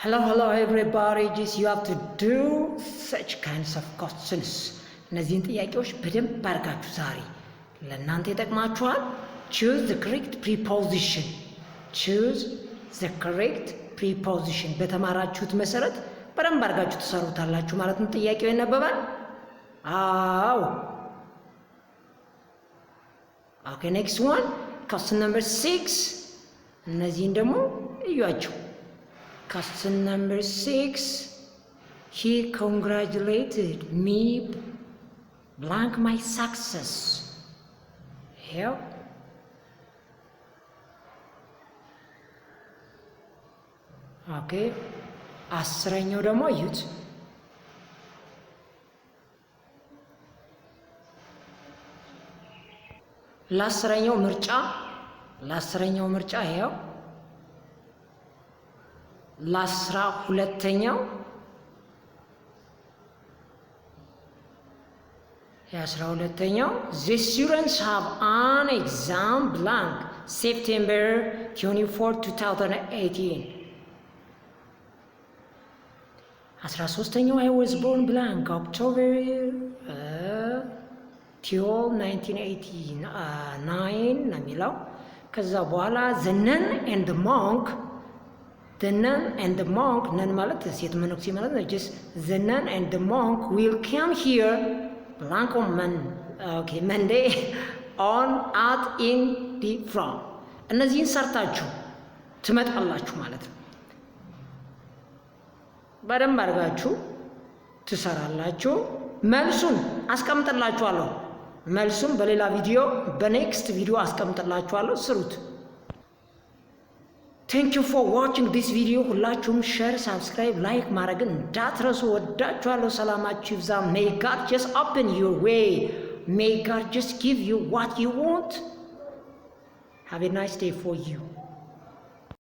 Hello everybody, just you have to do such kinds of questions. እነዚህን ጥያቄዎች በደንብ አድርጋችሁ ዛሬ ለእናንተ ይጠቅማችኋል። choose the correct preposition. choose the correct preposition በተማራችሁት መሰረት በደንብ አድርጋችሁ ትሰሩታላችሁ ማለት ነው። ጥያቄው ይነበባል። አዎ okay, next one, question number 6. እነዚህን ደግሞ እዩዋቸው። Question number 6. He congratulated me blank my success. Here. Okay. አስረኛው ደግሞ እዩት። ለአስረኛው ምርጫ ይሄው። ለአስራ ሁለተኛው the students have an exam blank September 24, 2018. 13ኛው I was born blank October 12, 1989 ነው የሚለው። ከዛ በኋላ the nun and the monk the nun and the monk nun ማለት ሴት መነኩሴ ማለት ነው። just the nun and the monk will come here blank on Monday on at in the from እነዚህን ሰርታችሁ ትመጣላችሁ ማለት ነው። በደንብ አድርጋችሁ ትሰራላችሁ። መልሱን አስቀምጥላችኋለሁ። መልሱን በሌላ ቪዲዮ በኔክስት ቪዲዮ አስቀምጥላችኋለሁ። ስሩት። Thank you for watching this video. ሁላችሁም ሼር፣ ሳብስክራይብ፣ ላይክ ማድረግን እንዳትረሱ። ወዳችኋለሁ። ሰላማችሁ ይብዛ። May God just open your way. May God just give you what you want. Have a nice day for you.